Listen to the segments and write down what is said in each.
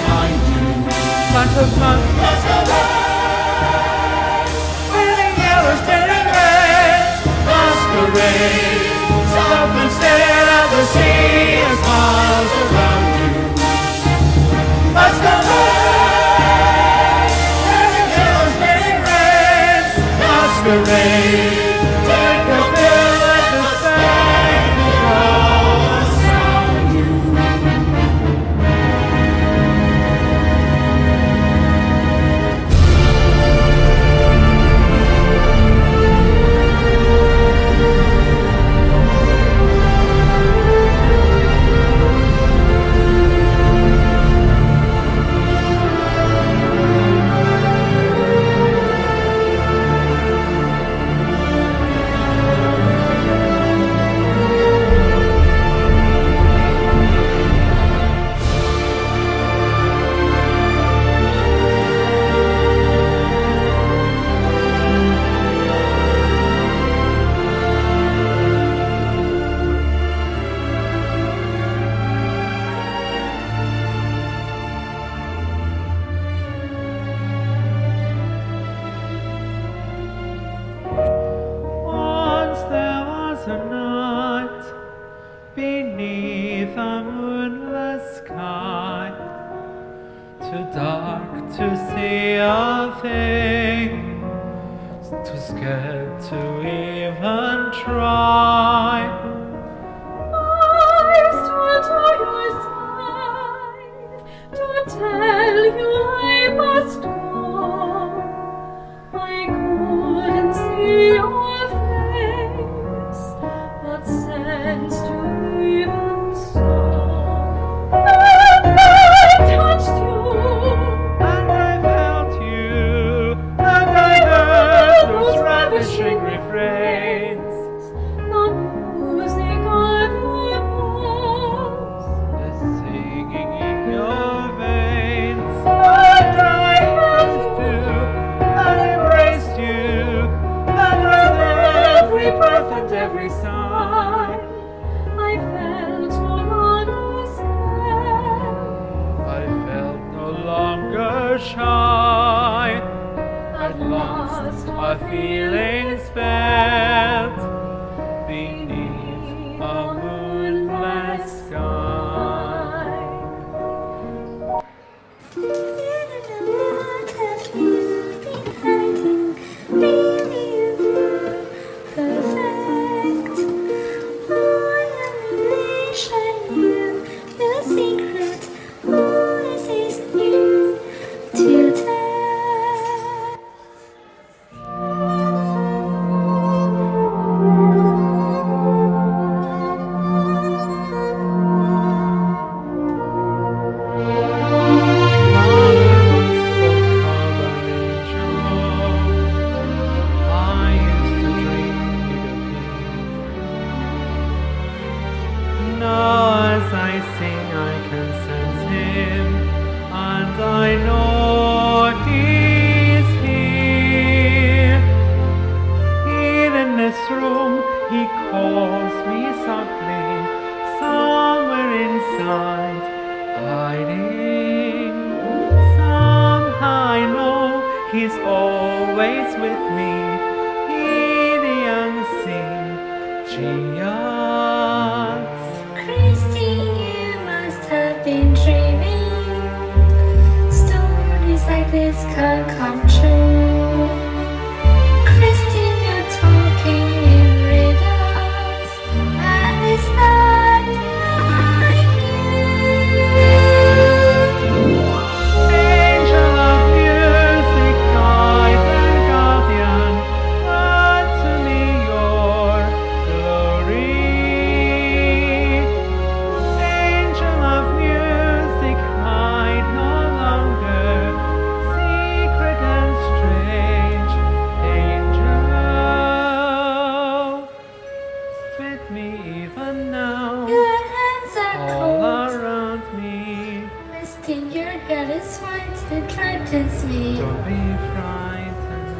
behind you. Bunch of masquerade, with the yellow spinning rays. Masquerade, stop and stare at the sea and smiles around you. Masquerade, with the yellow spinning rays. Masquerade, take a fill at the spectacle around you. Once there was a night beneath a moonless sky, too dark to see a thing, too scared to even try. I stood by your side to tell you I must go. I couldn't see your face, but sensed you even so. And I touched you, And I felt you, and I heard those ravishing refrains, the music of your voice. the singing in your veins. And I kissed you, and embraced you, and with every breath and every sigh, I felt no longer scared. I felt no longer shy. At last my feelings spent beneath a moonless sky. He's always with me, he the unseen genius. Christy, you must have been dreaming. Stories like this can come true. Christy, you're talking in riddles, and it's not like you. Angel of music, guide and guardian, grant to me your glory. Angel of music, hide no longer, secret and strange. Angel, with me even now, Your hands are all cold. around me. Misting your hair is white, it frightens me. Don't be frightened.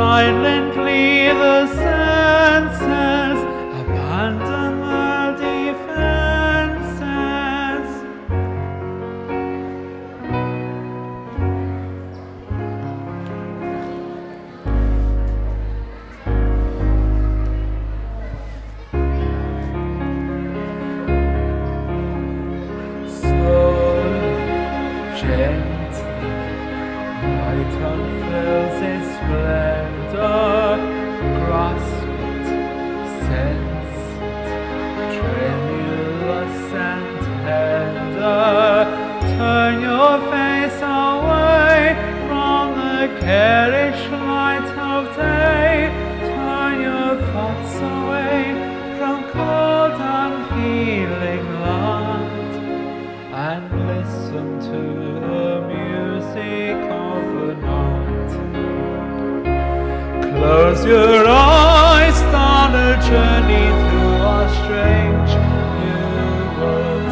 Silently the senses abandon their defenses. Slowly, gently, light unfurls its splendor. Grasp it, sense it, tremulous and tender. Turn your face away from the garish light of day. Turn your thoughts away from cold unfeeling light, and listen to the music of the night. Close your eyes, start a journey through a strange new world.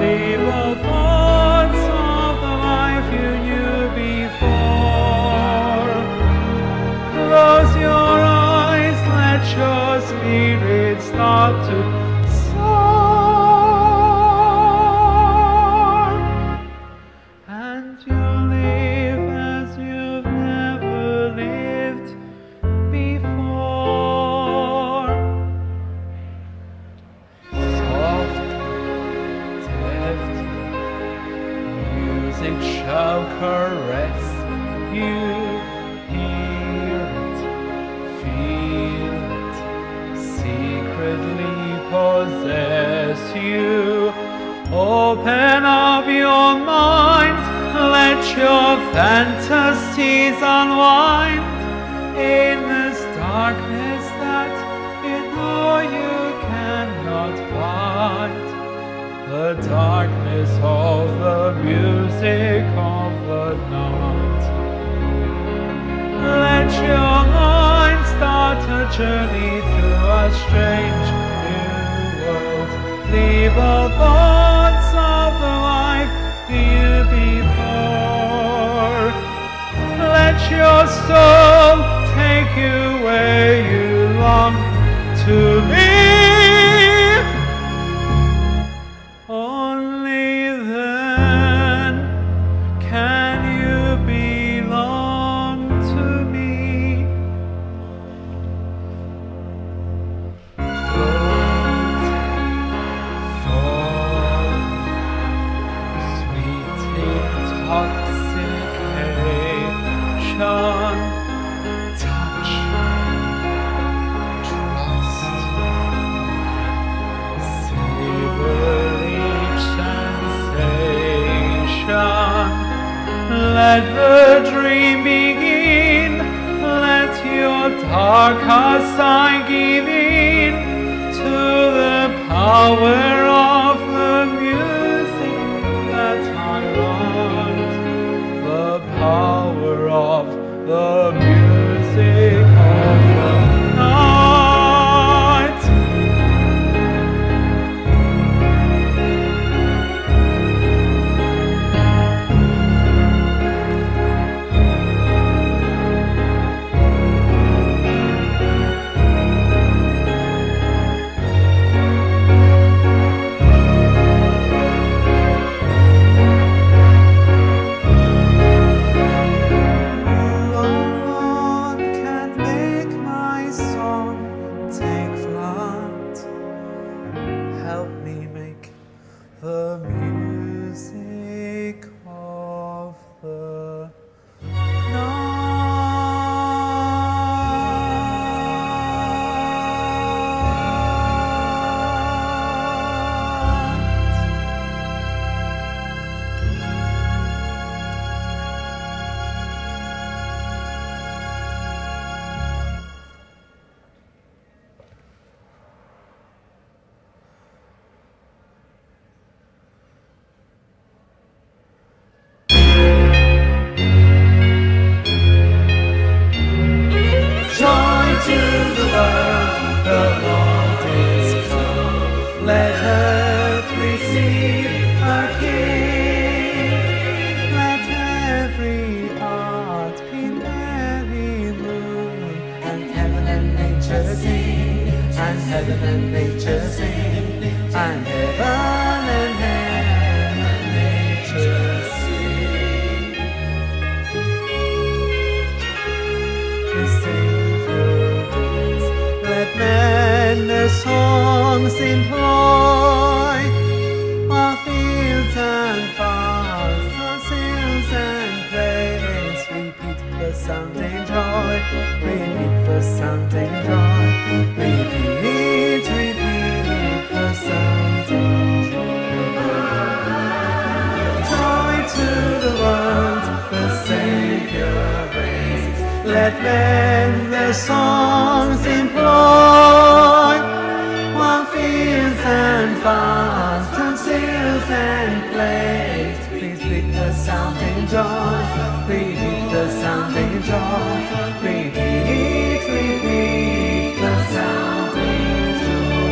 Leave all thoughts of the life you knew before. Close your eyes, let your spirit start to soar, and you'll live as you've never lived before. Softly, deftly, music shall caress you. Hear it, feel it, secretly possess you. Open up your mind, let your fantasies unwind in this darkness that you know you cannot fight. The darkness of the music of the night. Let your mind start a journey through a strange new world. Leave all thoughts of the life you before. Let your soul take you where you long to be. Only then can you belong to me. Float, fall, sweet intoxication, touch, trust, savor each sensation. Let the dream begin, let your darker side give in to the power of the music that I write. The power of the music of the night. let men their songs employ, while fields and fountains, hills and plains repeat the sounding joy, repeat the sounding joy, repeat the sounding joy.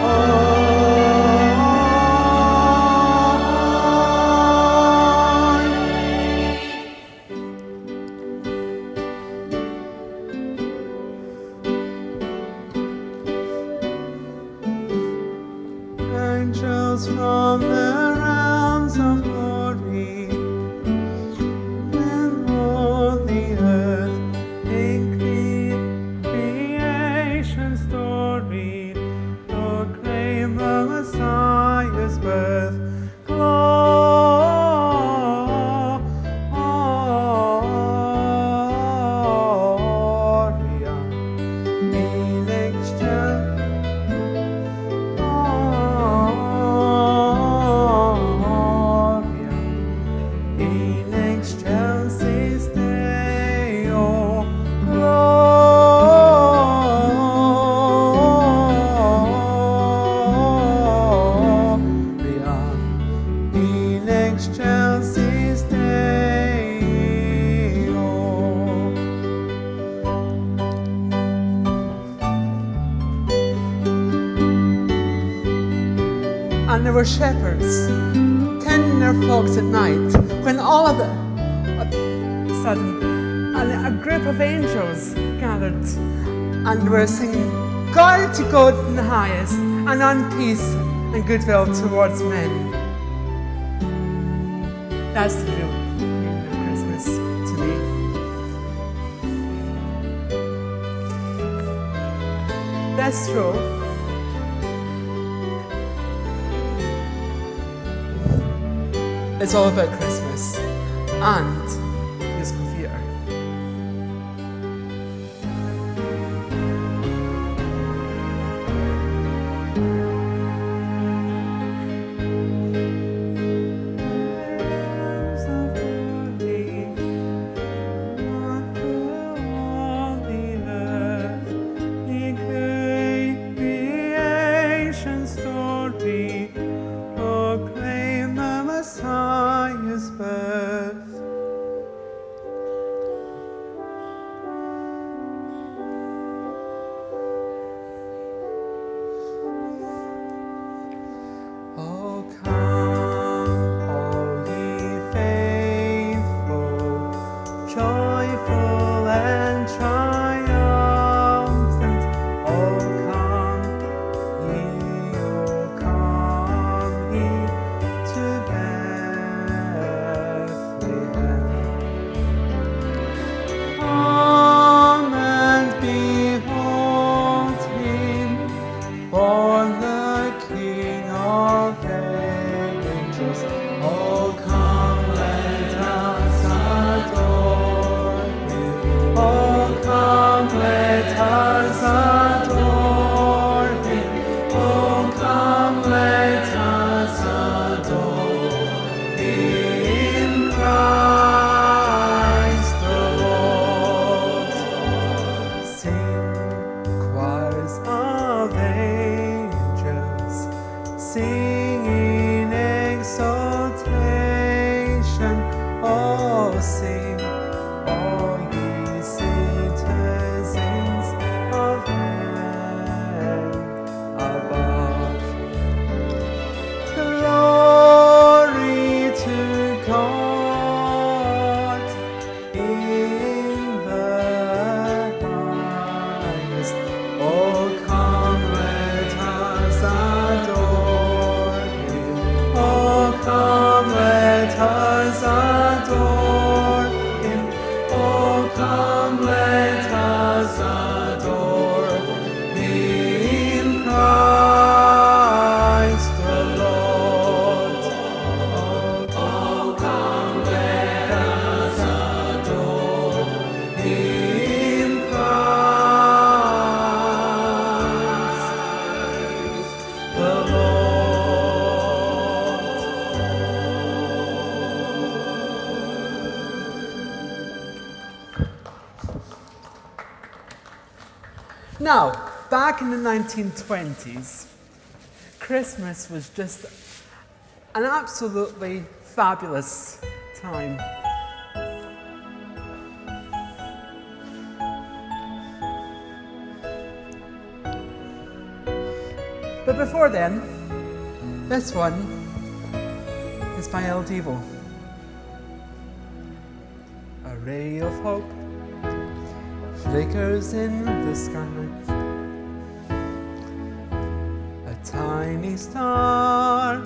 Oh. Angels from the realms of glory, and all the earth in creation story proclaim the Messiah's birth. Gloria in excelsis Deo, Gloria in excelsis Deo. And there were shepherds, tender folks at night, when all of a sudden a group of angels gathered and were singing, "Glory to God in the highest, and on peace and goodwill towards men." That's the real meaning of Christmas to me. That's true. It's all about Christmas and musical theatre. Messiah's birth. Oh, come, all ye faithful, joyful and triumphant. Oh, come ye to come and behold him, born the King of angels. Oh, come, let us adore him. Oh, come, let us adore him. Oh, come, let us adore him, Christ the Lord. Sing, choirs of angels, sing in exaltation. Oh, sing, all ye citizens of heaven above. Glory to God in the highest. Oh, come, let us adore Now, back in the 1920s, Christmas was just an absolutely fabulous time. But before then, this one is by El Divo. A ray of hope flickers in the sky. A tiny star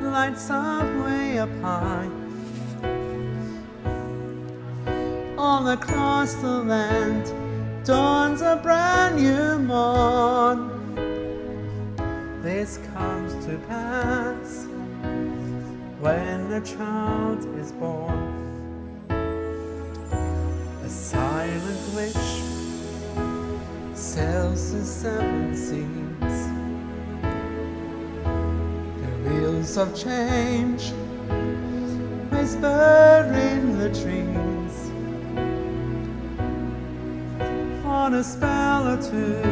lights up way up high. All across the land dawns a brand new morn. This comes to pass when a child is born. A silent witch sails the seven seas. The wheels of change whisper in the trees. For a spell or two,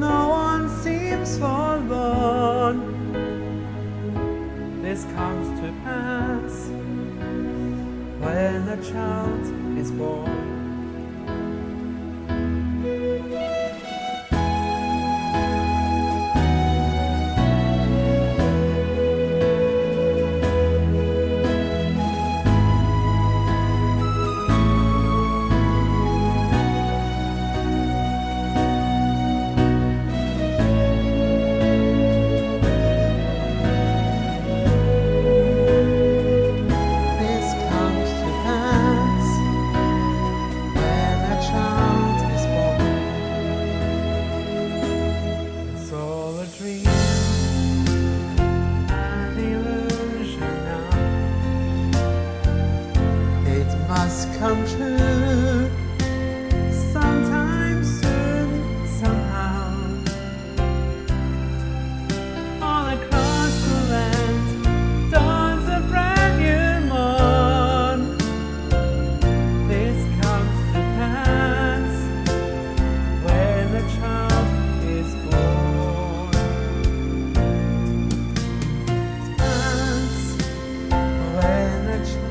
no one seems forlorn. This comes to pass when a child is born. Come true sometime soon, somehow. All across the land dawns a brand new morn. This comes to pass when a child is born. Pass when a child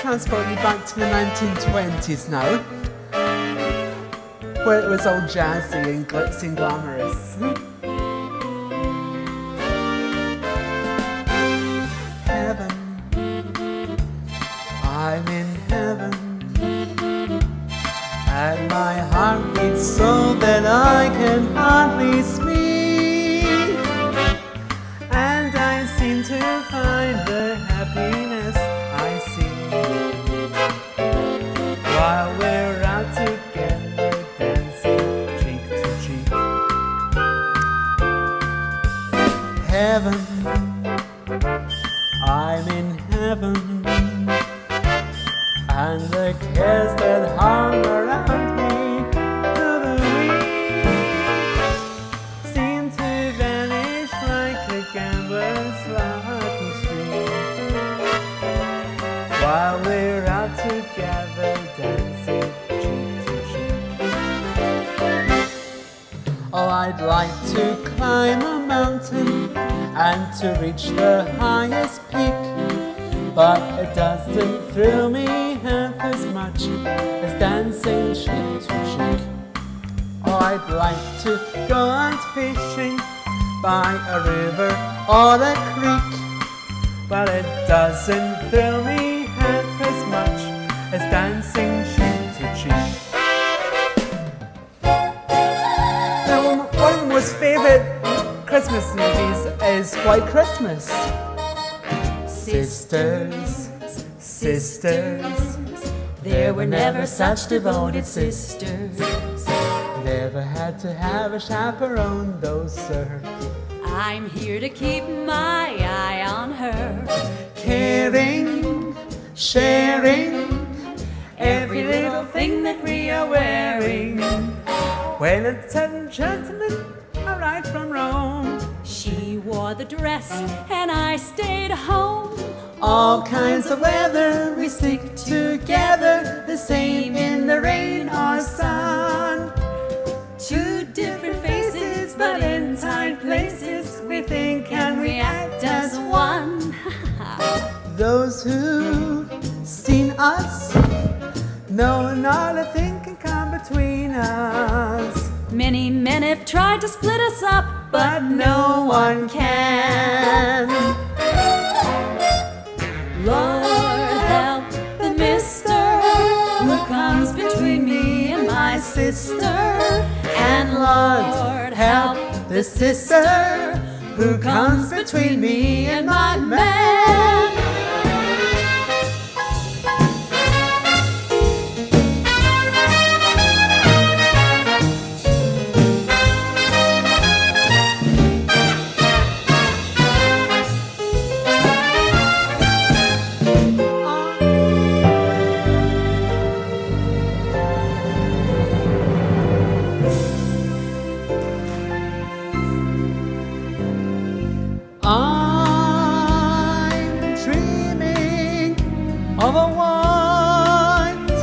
transport you back to the 1920s now, where it was all jazzy and glitzy and glamorous. Heaven, I'm in heaven, and my heart beats so that I can hardly speak, and I seem to find the happiness I see while we're out together dancing cheek to cheek. Heaven, I'm in heaven, and the cares that hung around me through the week seem to vanish like a gambler's lucky streak, while we're out together dancing cheek to cheek. Oh, I'd like to climb a mountain and to reach the highest peak, but it doesn't thrill me half as much as dancing cheek to cheek. Oh, I'd like to go out fishing by a river or a creek, but it doesn't thrill me half as much as dancing cheek to cheek. Now, one of the most favourite Christmas movies is White Christmas. Sisters, sisters, There were never such devoted sisters. Never had to have a chaperone, though, sir. I'm here to keep my eye on her. Caring, sharing every little thing that we are wearing. When a certain gentleman arrived from Rome, She wore the dress and I stayed home. all kinds of weather we stick together, the same in the rain or sun. Two different faces, but in tight places, we think and we act as one. Those who've seen us know not a thing can come between us. Many men have tried to split us up, But no one can. Lord help the mister who comes between me and my sister. And Lord help the sister who comes between me and my man. I'm dreaming of a white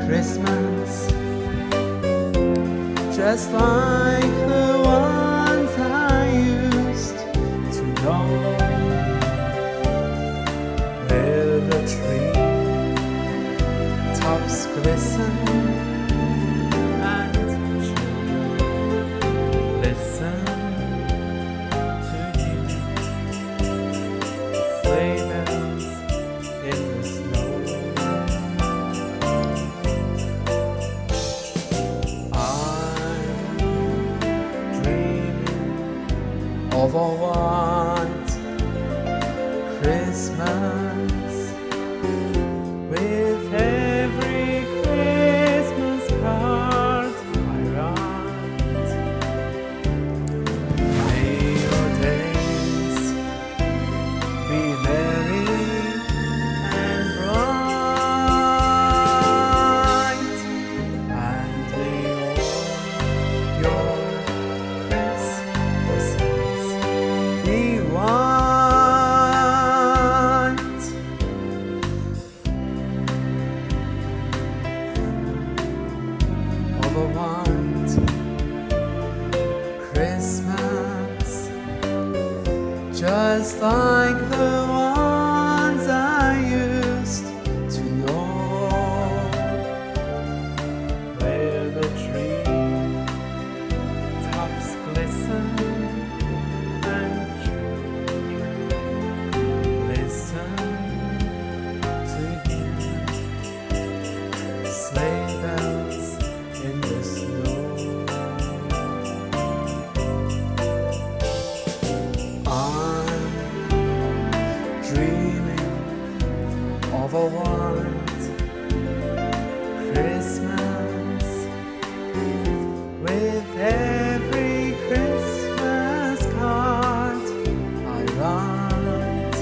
Christmas, just like the ones I used to know, where the tree tops glisten and children listen. Sleigh bells in the snow. I'm dreaming of a white Christmas, with every Christmas card I write. May your days be merry and bright, and may all your Christmases be white. Of a white Christmas, just like the ones I used to know, where the tree tops glisten and children listen to hear sleigh bells in the snow. I'm dreaming of a white Christmas, with every Christmas card I write.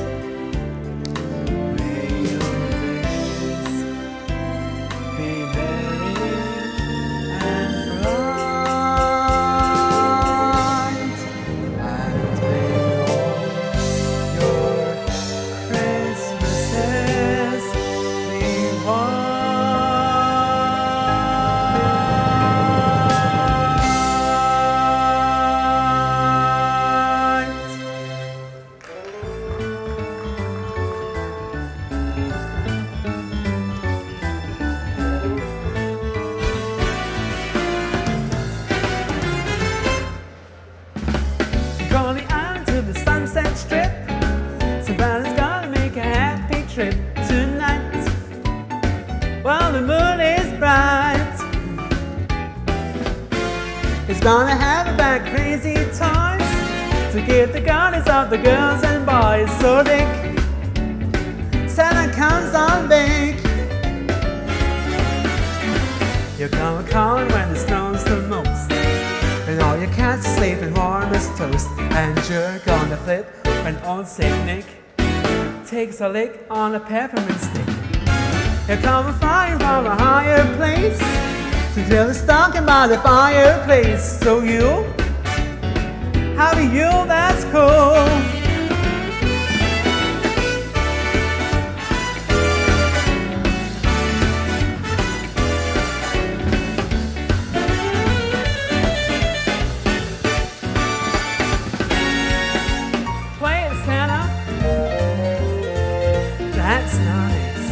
May your days be merry and bright, and may all your Christmases be white. Going out to the Sunset Strip, somebody's gonna make a happy trip tonight while the moon is bright. He's gonna have about crazy toys to get the goodies of the girls and boys. So Dick, Santa comes on big, You come calling when it snows the most, and all your cats are sleeping warm as toast. And you're gonna flip when old Saint Nick takes a lick on a peppermint stick. You come flying from a higher place to fill the stocking by the fireplace. So you, have a Yule that's cool. That's nice.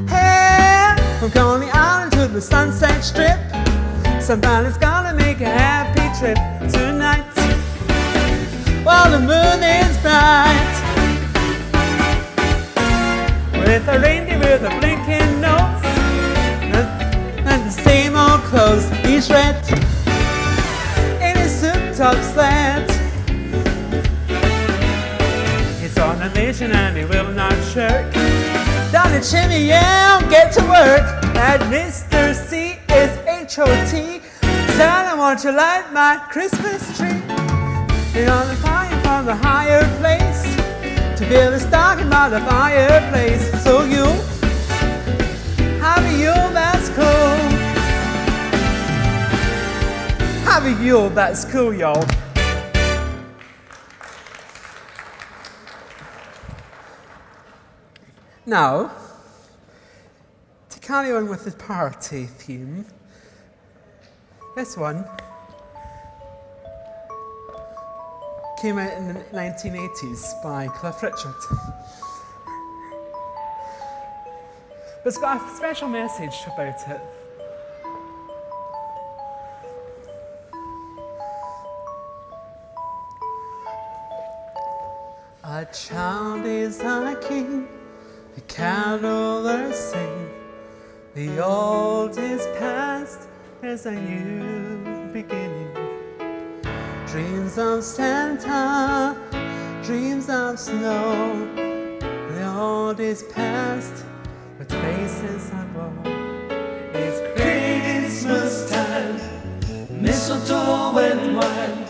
Hey, we're going out into the Sunset Strip. Somebody's gonna make a happy trip tonight while the moon is bright. With a reindeer with a blinking nose and the same old clothes, he's red in his souped-up sled. He's on a mission and he will not shirk. Down the chimney, yeah, I'll get to work. And Mr. C is H-O-T. Tell him, won't you light my Christmas tree? You're on the fire from the higher place to build a stocking by the fireplace. So you, have a Yule that's cool. Have a Yule that's cool, y'all. Now, to carry on with the party theme, this one came out in the 1980s by Cliff Richard. But it's got a special message about it. A child is a king, the carolers sing. The old is past, there's a new beginning. Dreams of Santa, dreams of snow. The old is past, with faces aglow. It's Christmas time, mistletoe and wine,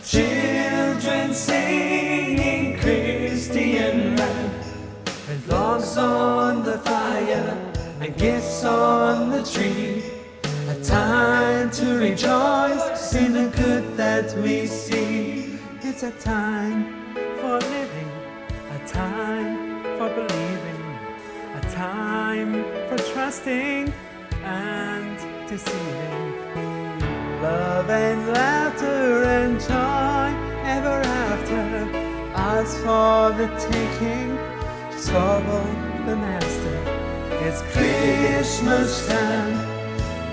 children singing Christian rhyme, with logs on the fire and gifts on the tree. A time to rejoice in the good that we see. It's a time for living, a time for believing, a time for trusting and deceiving. Love and laughter and joy ever after. As for the taking, just follow the master. It's Christmas time,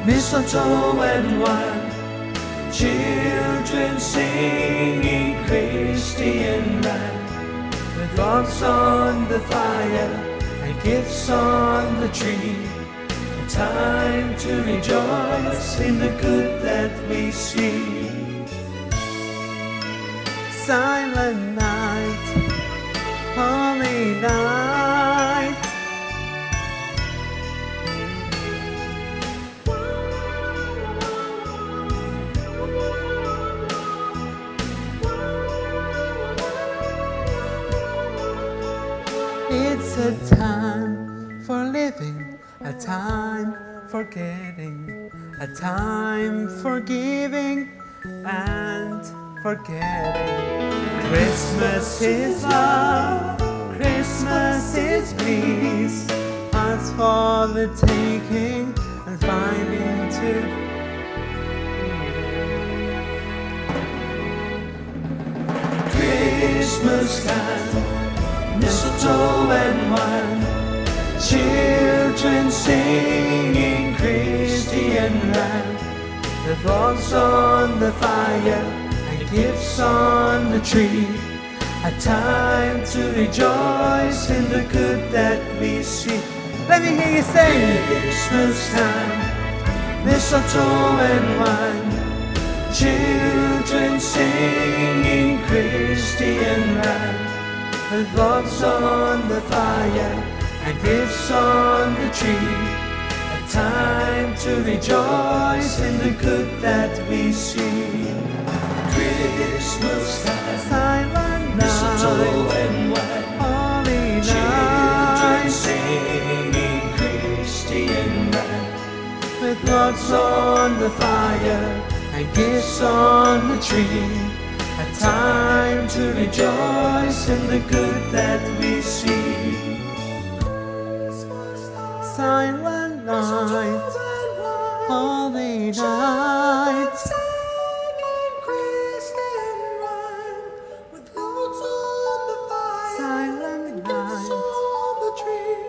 mistletoe and wine, children singing Christian rhyme, with logs on the fire and gifts on the tree. A time to rejoice in the good that we see. Silent night, holy night, it's a time for living, a time for getting, a time for giving and forgetting. Christmas is love, Christmas is peace. As for the taking and finding too. Christmas time, mistletoe and wine, children singing Christian rhyme, with logs on the fire and gifts on the tree. A time to rejoice in the good that we see. Let me hear you sing. Christmas time, mistletoe and wine, Children singing Christian rhyme, with logs on the fire and gifts on the tree. A time to rejoice in the good that we see. Christmas time, silent night, mistletoe and wine, holy children singing Christian rhyme, with logs on the fire and gifts on the tree. A time to rejoice in the good that we see. Silent night, holy night, singing Christian rhyme, with logs on the fire, silent night, on the tree.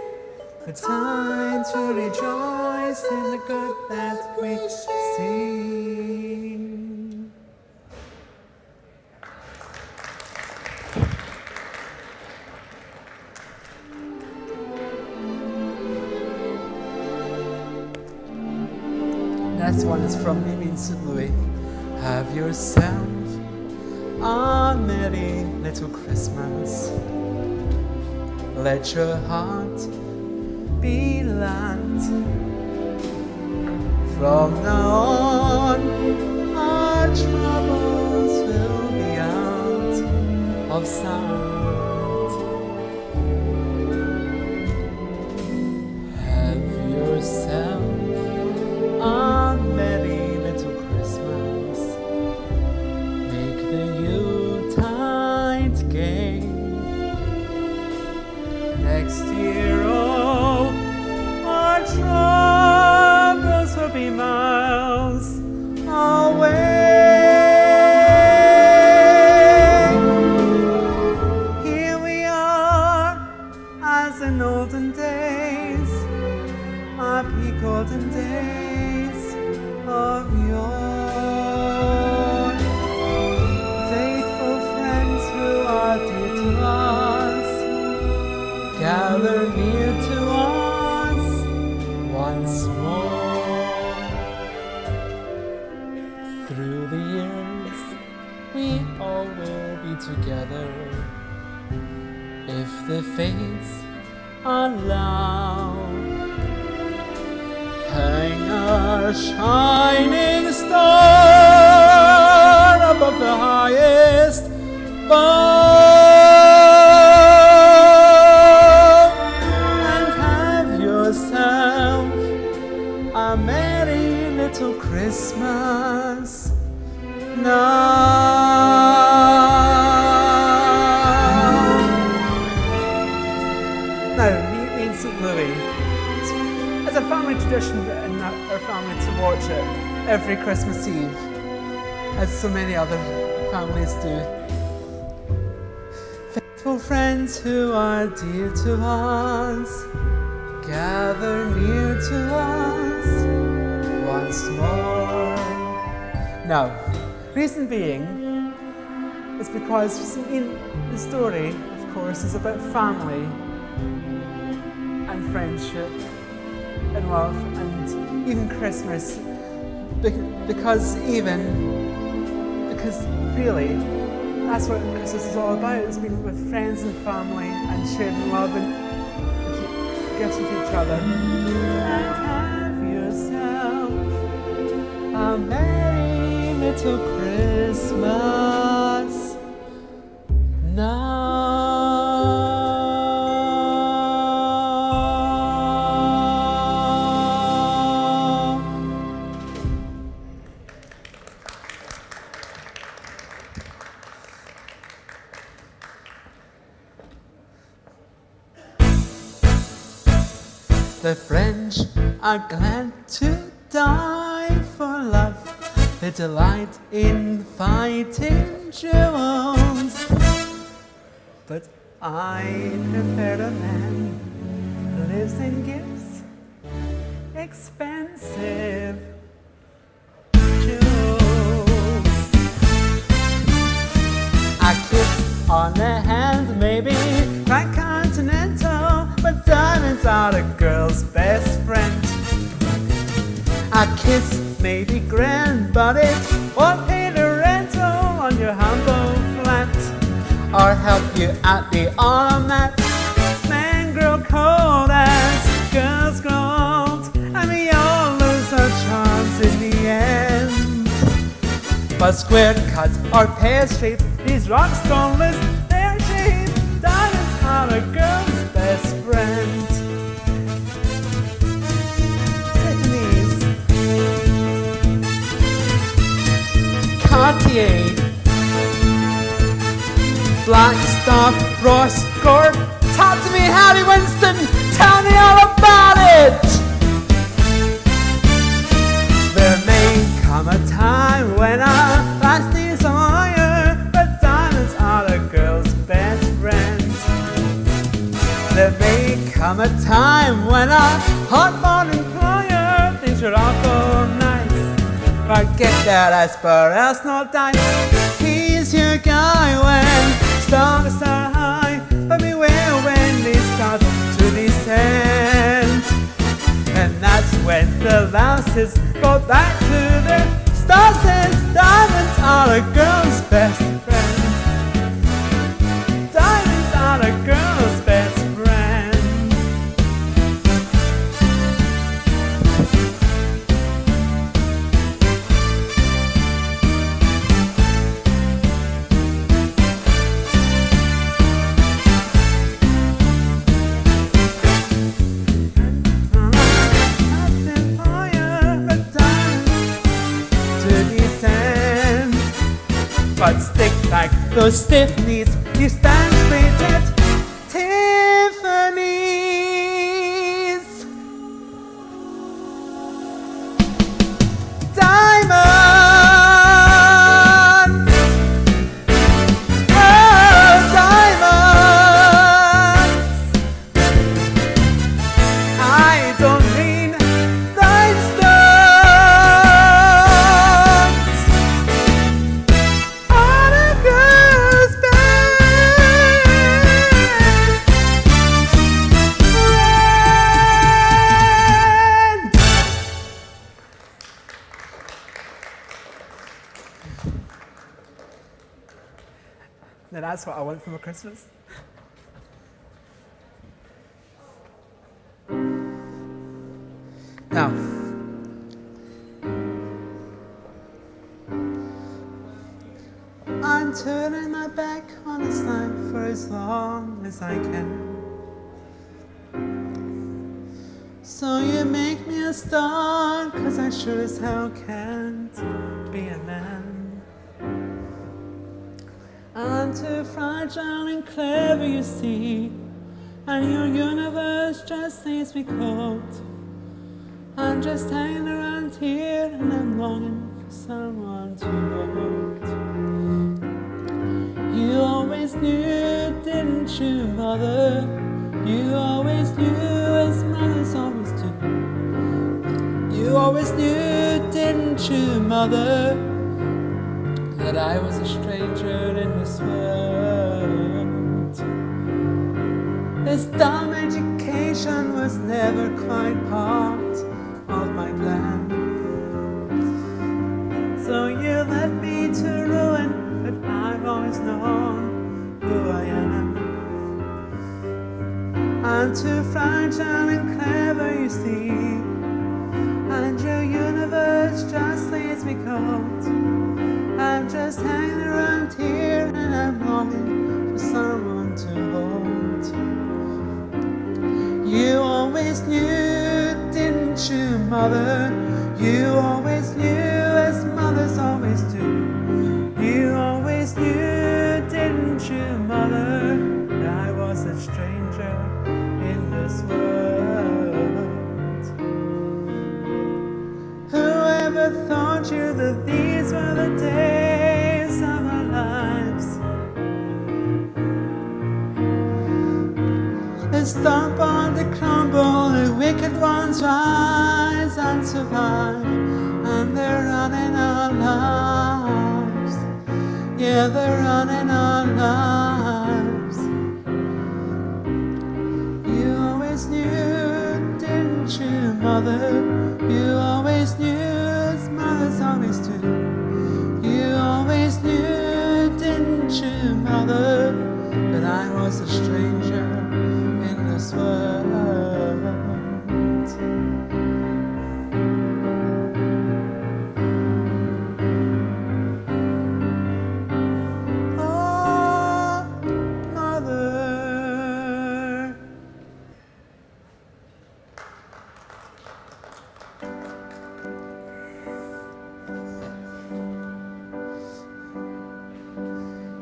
A time to rejoice in the good that we see. Next one is from Millennium Cymru. Have yourself a merry little Christmas. Let your heart be light. From now on, our troubles will be out of sight. Have yourself a merry little Christmas. Make the Yuletide gay. Next year, oh, our troubles will be miles away. Here we are, as in olden days, happy golden days of yore. Faithful friends who are dear to us, gather near to us once more. Through the years, we all will be together, if the fates allow. Hang a shining star above the highest bough, and have yourself a merry little Christmas now. Now, Millennium Cymru. It's a family tradition in our family to watch it every Christmas Eve, as so many other families do. Faithful friends who are dear to us, gather near to us once more. Now, reason being is because the story, of course, is about family and friendship and love, and even Christmas, because really that's what Christmas is all about. It's been with friends and family and sharing love and gifts with each other. And have yourself a merry little Christmas now. The French are glad to die for love. They delight in fighting duels. But I prefer a man who lives in gifts, expensive jewels. A kiss on the hand, maybe quite continental, but diamonds are a girl's best friend. A kiss may be grand, but it won't pay tumble flat, or help you at the automat. Men grow cold as girls grow old, and we all lose our charms in the end. But square cuts or pear shaped, these rocks don't lose their shape. Diamonds are a girl's best friend. Tiffany's, Cartier, Blackstock, Ross, Gord. Talk to me, Harry Winston, tell me all about it. There may come a time when our last is higher, but diamonds are a girl's best friend. There may come a time when our hot modern employer thinks you're awful nice, but get that asparagus no dice. He's your guy when stars are high, but beware when they start to descend. And that's when the louses go back to their stars. Says diamonds are a girl's best friend. Diamonds are a girl's best friend. But stick back those stiff knees, you stand straight at Tiffany's. Diamonds, oh diamonds. I don't mean rhinestones. On a girl's best friend. Now that's what I want for my Christmas. Now, I'm turning my back on this life for as long as I can. So you make me a star, 'cause I sure as hell can't be a man. I'm too fragile and clever, you see, and your universe just leaves me cold. I'm just hanging around here and I'm longing for someone to hold. You always knew, didn't you, mother? You always knew, as mothers always do. You always knew, didn't you, mother, that I was a stranger in this world. This dumb education was never quite part of my plan. So you left me to ruin, but I've always known who I am. I'm too fragile and clever, you see, and your universe just leaves me cold. I'm just hanging around here and I'm longing for someone to hold. You always knew, didn't you, mother? You always knew, as mothers always do. You always knew, didn't you, mother, that I was a stranger in this world. Whoever thought you that these were the days of our lives? They stomp on the crumble, the wicked ones rise and survive, and they're running our lives. Yeah, they're running our lives. You always knew, didn't you, mother? You always knew, as mothers always do. You always knew, didn't mother that I was a stranger in this world. Oh, mother.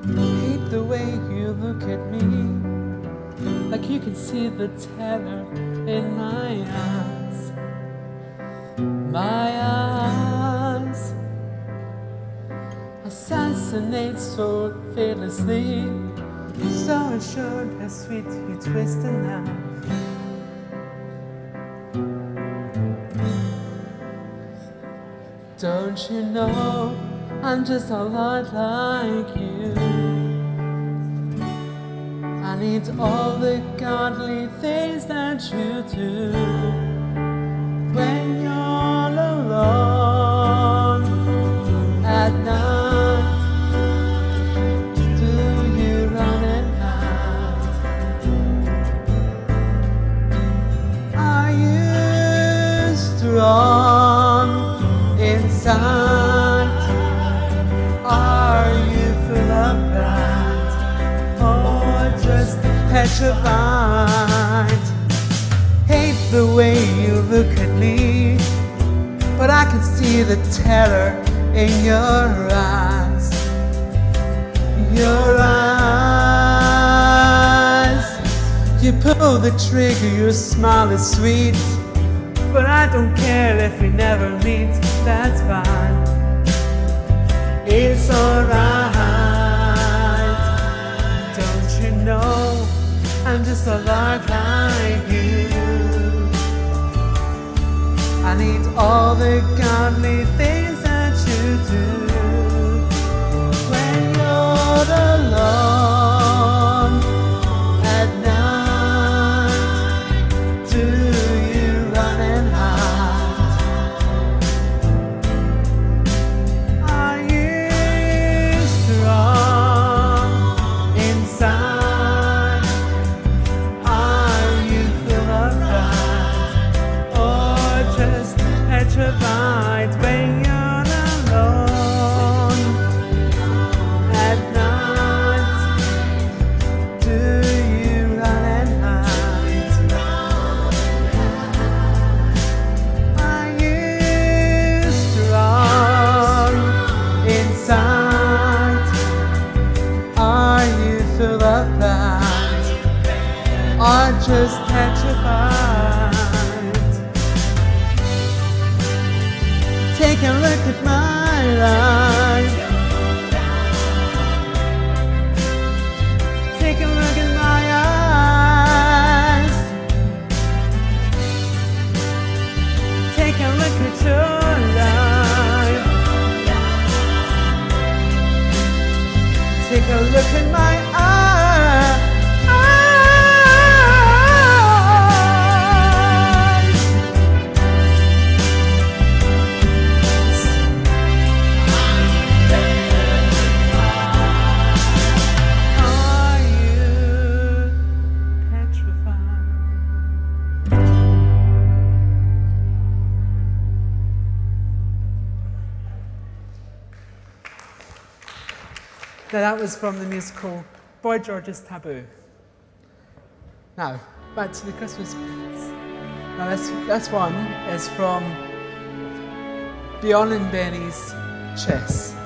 Hate the way you look at me, like you can see the terror in my eyes. My eyes assassinate so fearlessly, so assured how sweet you twist a knife. Don't you know I'm just a lot like you? I need all the godly things that you do. When you're alone at night, do you run and hide? Are you strong inside? Are you full of pride, or just petrified? Hate the way you look at me, but I can see the terror in your eyes. Your eyes. You pull the trigger, your smile is sweet, but I don't care if we never meet, that's fine. It's alright. Don't you know I'm just a lot like you? I need all the godly things that you do. When you're alone at night, do you run and hide? Are you strong inside? Are you full of pride, or just petrified? When you're alone at night, do you run and hide? Are you strong inside? Are you full of pride, or just petrified? Take a look at my life. Take a look at my eyes. Take a look at your life. Take a look at my eyes. Are you petrified? Now that was from the musical Boy George's Taboo. Now, back to the Christmas bits. Now this one is from Bjorn and Benny's Chess.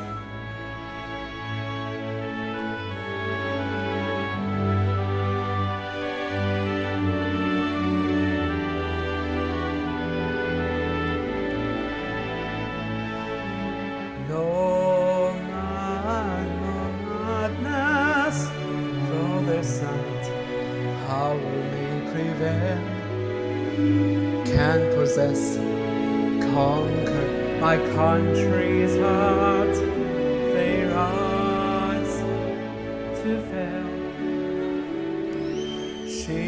Conquer my country's heart, they rise to fail. She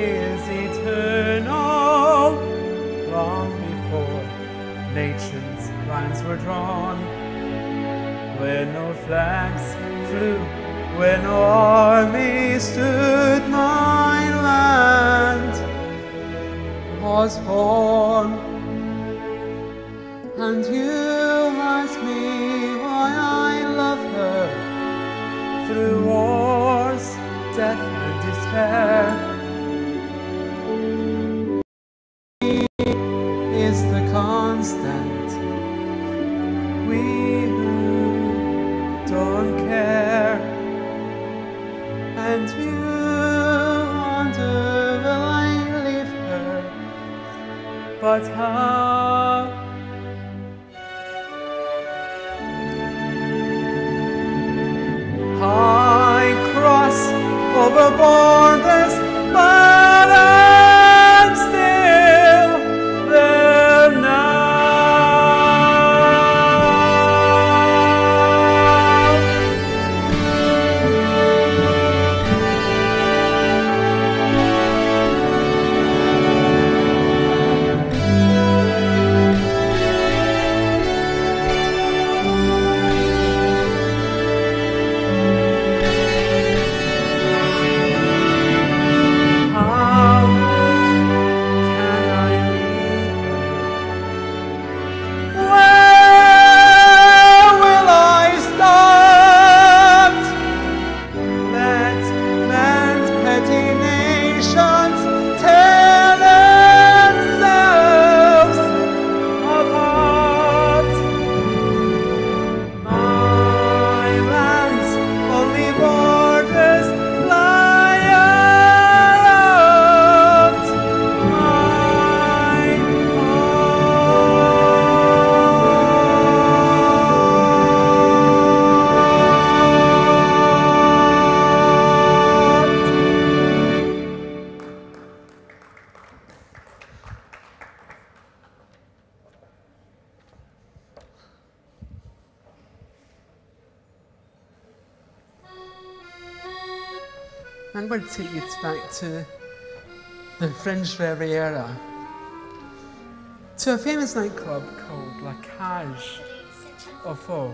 is eternal, long before nations' lines were drawn, where no flags flew when o'er me stood my land was born. And you ask me why I love her through wars, death and despair. She is the constant, we who don't care. And you wonder, will I leave her? But how? I cross over borders, but I'm still there now. I'm going to take you back to the French Riviera, to a famous nightclub called La Cage au Ffôn.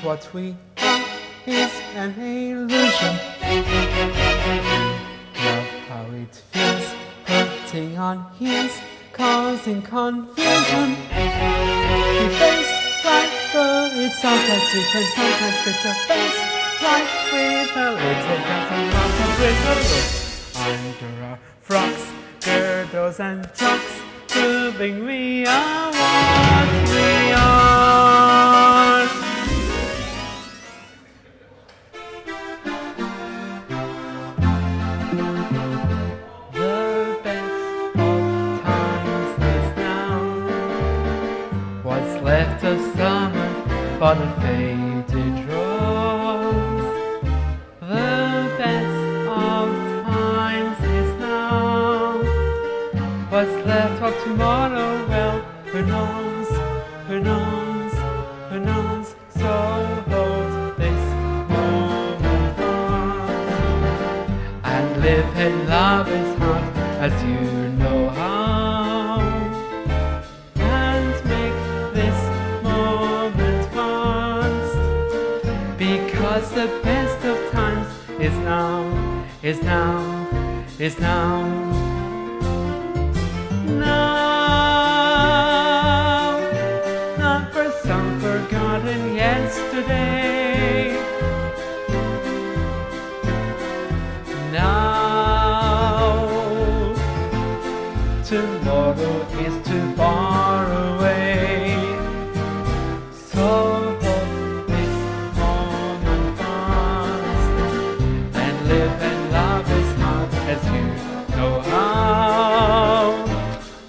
What we are is an illusion. Love how it feels, putting on heels, causing confusion. We face life, though it's sometimes sweet and sometimes bitter. Face life with a little gas and lots of glitter. Under our frocks, girdles and chocks, proving we are what we are. Left of summer, but a faded rose. The best of times is now. What's left of tomorrow? Well, who knows? Who knows? Who knows? So hold this moment fast and live in love's heart as you know how. is now, is now. Now, not for some forgotten yesterday. Now, tomorrow is too far away. So hold this moment fast and live and love as hard as you know how.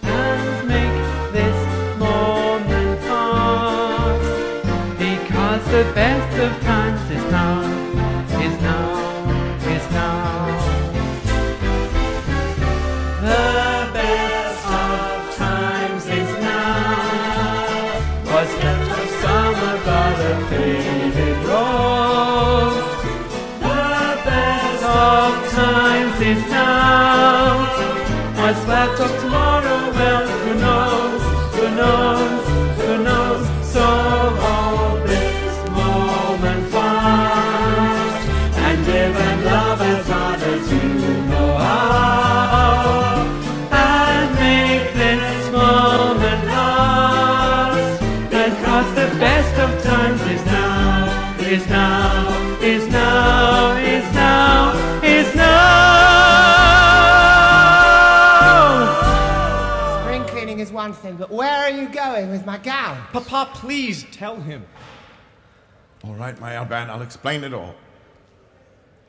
And make this moment fast, because the best of times is now, is now, is now. The best of times is now. What's left of summer but a faded rose. The best of times is now. What's left of tomorrow, well, who knows, who knows, who knows. So hold this moment fast and live and love as hard as you know how. And make this moment last, because the best of times is now, is now, is now, is now, is now. Spring cleaning is one thing, but where are you going with my gown? Papa, please tell him. All right, my Alban, I'll explain it all.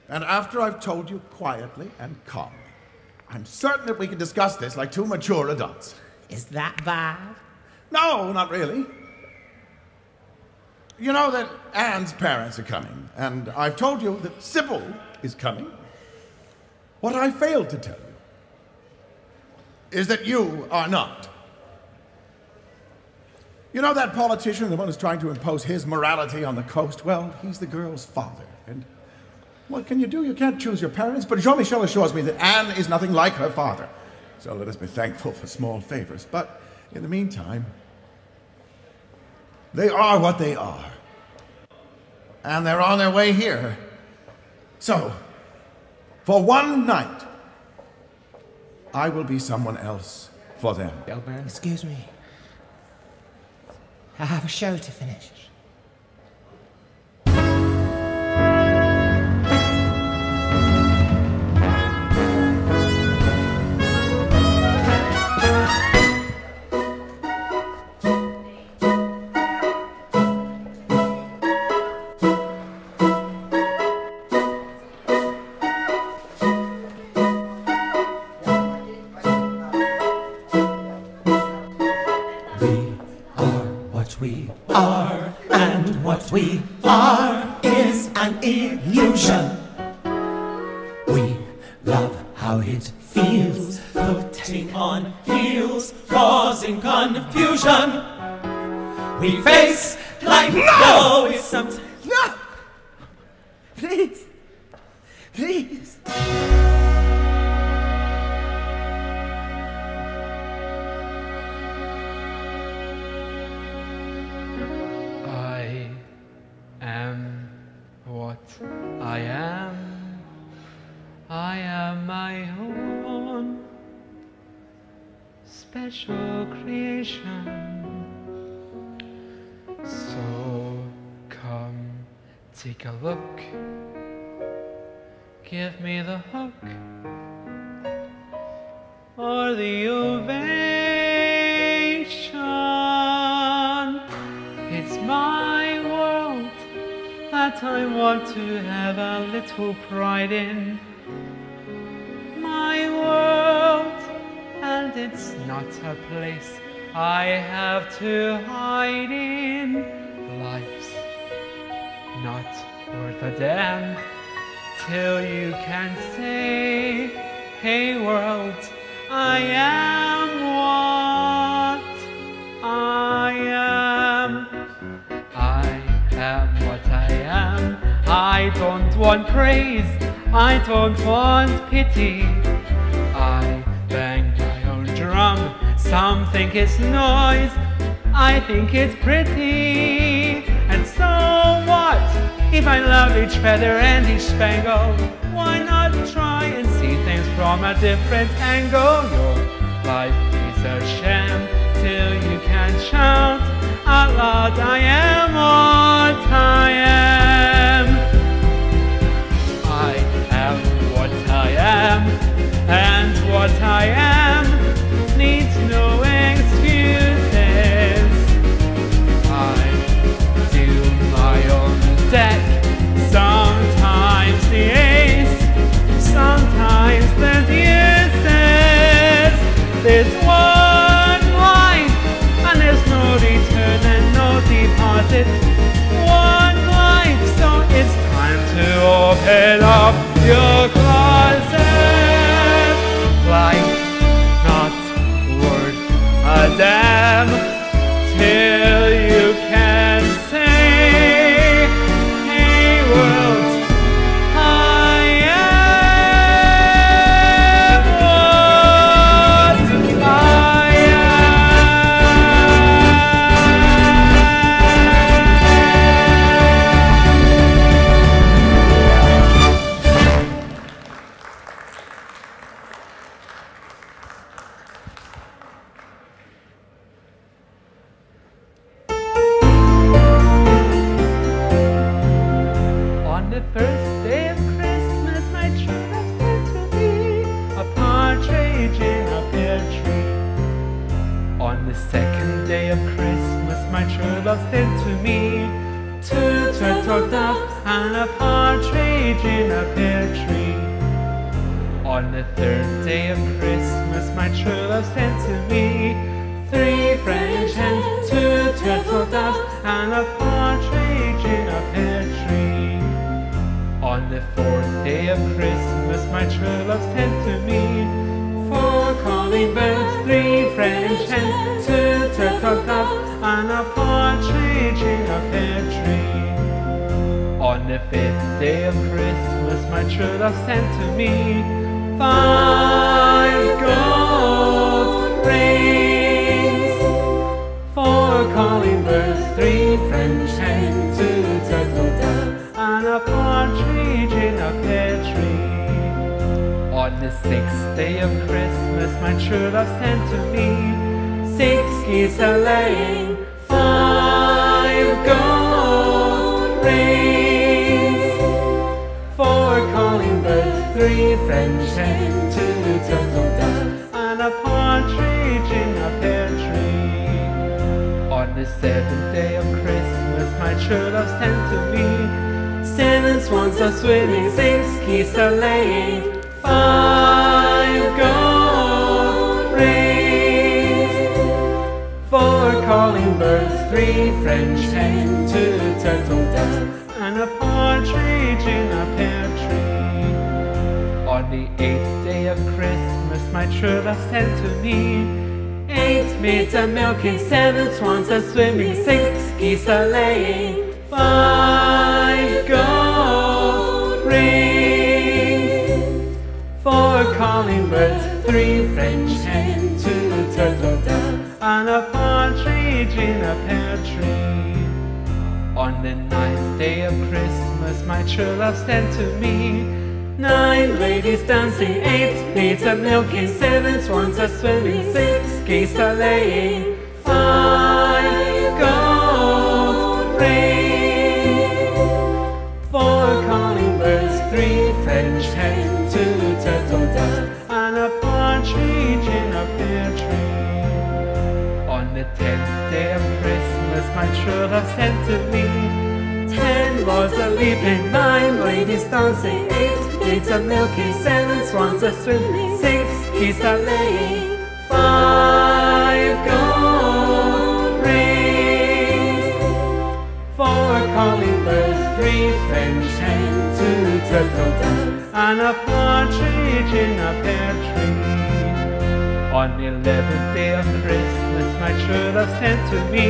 And after I've told you quietly and calmly, I'm certain that we can discuss this like two mature adults. Is that bad? No, not really. You know that Anne's parents are coming, and I've told you that Sybil is coming. What I failed to tell you is that you are not. You know that politician, the one who's trying to impose his morality on the coast? Well, he's the girl's father, and what can you do? You can't choose your parents, but Jean-Michel assures me that Anne is nothing like her father. So let us be thankful for small favors. But in the meantime, they are what they are. And they're on their way here. So, for one night, I will be someone else for them. Alban. Excuse me. I have a show to finish. We are, and what we are is an illusion. We love how it feels, putting on heels, causing confusion. We face life, though it's sometimes. No! Please! Please! I am. I am my own special creation. So come, take a look. Give me the hook or the ovation. It's my world that I want to have a little pride in. My world, and it's not a place I have to hide in. Life's not worth a damn till you can say, hey world, I am what I am. I am what I am. I don't want praise, I don't want pity. I bang my own drum, some think it's noise, I think it's pretty. And so what, if I love each feather and each spangle, why not try from a different angle. Your life is a sham till you can shout out loud, I am what I am. I am what I am, and what I am needs no excuses. I do my own deck, sometimes the ace, sometimes the deuces. There's one life, and there's no return and no deposit. One life, so it's time to open up your closet. Life's not worth a damn till you can say, hey world, I am what I On the first day of Christmas, my true love sent to me a partridge in a pear tree. On the second day of Christmas, my true love sent to me 2 turtle doves and a partridge in a pear tree. On the third day of Christmas, my true love sent to me 3 French hens, 2 turtle doves and a partridge in a pear tree. On the fourth day of Christmas, my true love sent to me 4 calling birds, 3 French hens, 2 turtle doves and a partridge in a pear tree. On the fifth day of Christmas, my true love sent to me 5 gold rings, 4 calling birds, 3 French hens, 2 turtle doves and a partridge in a pear tree. On the sixth day of Christmas, my true love sent to me 6 geese a laying, 5 gold rings, 4 calling birds, 3 French hens, 2 turtle doves and a partridge in a pear tree. On the seventh day of Christmas, my true love sent to me 7 swans are swimming, 6 geese are laying, 5 gold rings, 4 calling birds, 3 French hens, 2 turtle doves and a partridge in a pear tree. On the 8th day of Christmas, my true love sent to me 8 maids are milking, 7 swans are swimming, 6 geese are laying, 5 gold rings, 4 calling birds, 3 French hens, 2 turtle doves and a partridge in a pear tree. On the 9th day of Christmas, my true love sent to me 9 ladies dancing, 8 maids are milking, 7 swans are swimming, 6 geese are laying, 5 gold rings, 4 calling birds, 3 French hens, 2 turtle doves and a partridge in a pear tree. On the 10th day of Christmas, my true love sent to me 10 lords are leaping, 9 ladies dancing, 8 maids are milking, 7 swans are swimming, 6 geese are laying, 5 gold rings, 4 calling birds, 3 French hens, 2 turtle doves and a partridge in a pear tree. On the 11th day of Christmas, my true love sent to me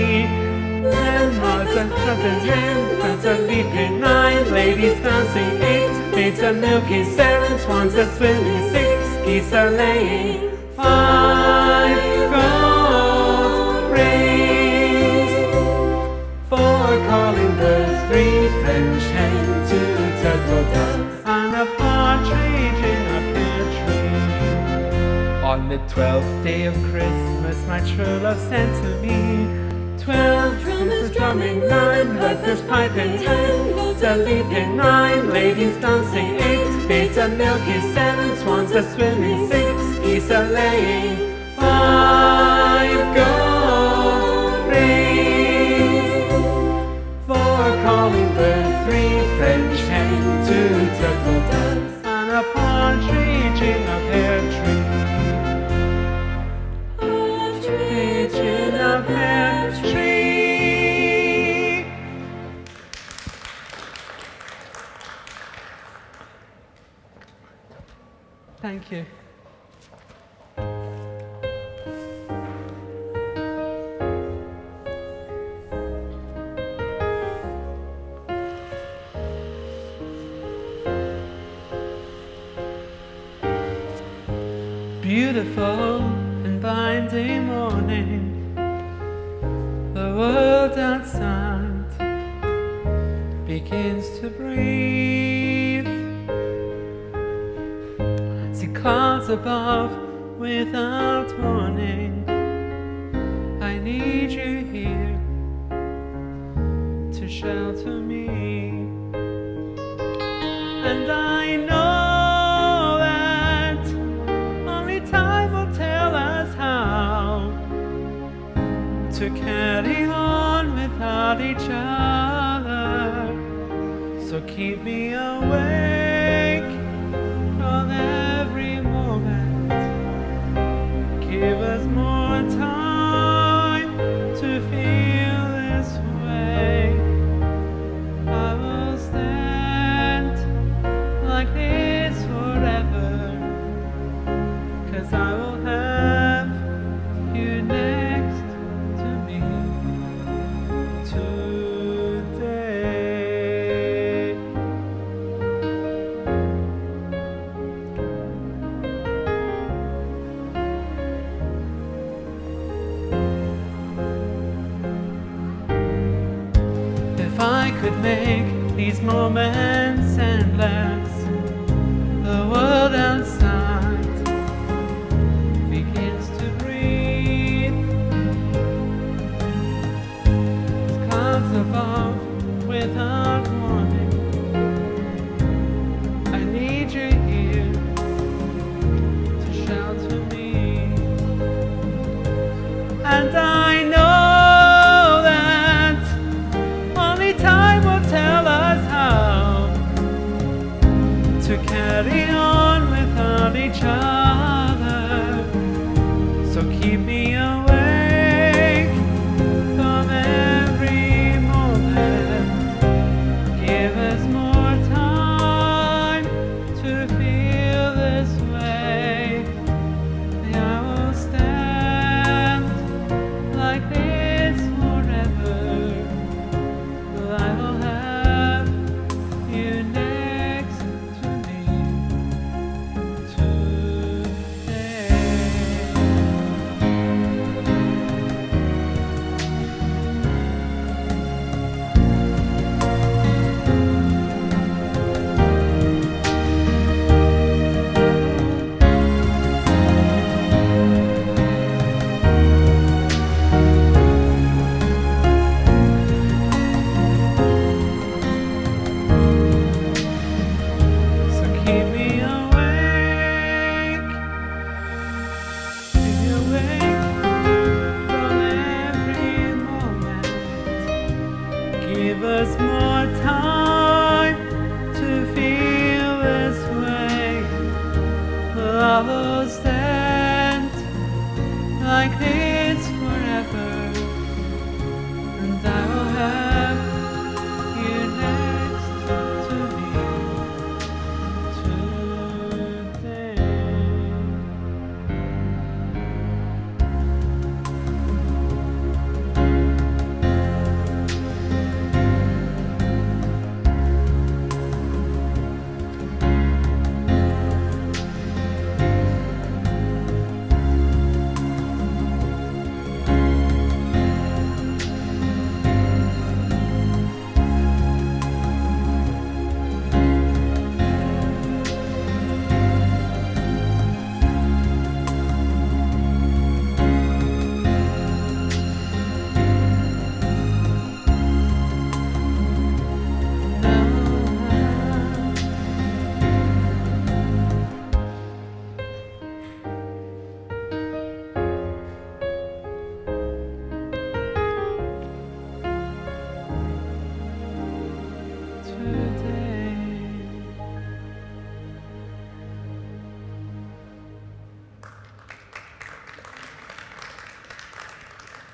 10 lords are jumping, 10 birds are leaping, 9 ladies dancing, 8 maids are milking, 7 swans are swimming, 6 geese are laying, 5 gold rings, 4 calling birds, 3 French hens, 2 turtle doves and a partridge in a pear tree. 12th day of Christmas my true love sent to me. 12 drummers drumming, 9 peddlers piping, 10 lords a leaping, 9 ladies dancing, 8 beads of milky, 7 swans a swimming, 6 geese a laying, 5 gold rings, 4 calling birds, 3 French hens, 2 turtle doves, and a partridge in a pear tree. Partridge in a pear tree. Thank you. Beautiful and binding morning, the world outside begins to breathe. See clouds above without warning. I need you here to shelter me, and I know to carry on without each other. So keep me awake from every moment. Give us more time to feel this way. I will stand like this forever, 'cause I will have you next to me today. If I could make these moments endless, the world outside begins to breathe. Clouds above without warning. I need you here to shelter me, and I know that only time will tell us how to carry on without each other. So keep me awake from every moment. Give us more time to feel this way. I will stand like this forever. I will have you next to me today. So keep me awake, keep me awake from every moment. Give us more time to feel this way. I will stand like this forever, and I will have you next to me today.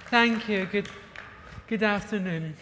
Thank you. Good afternoon.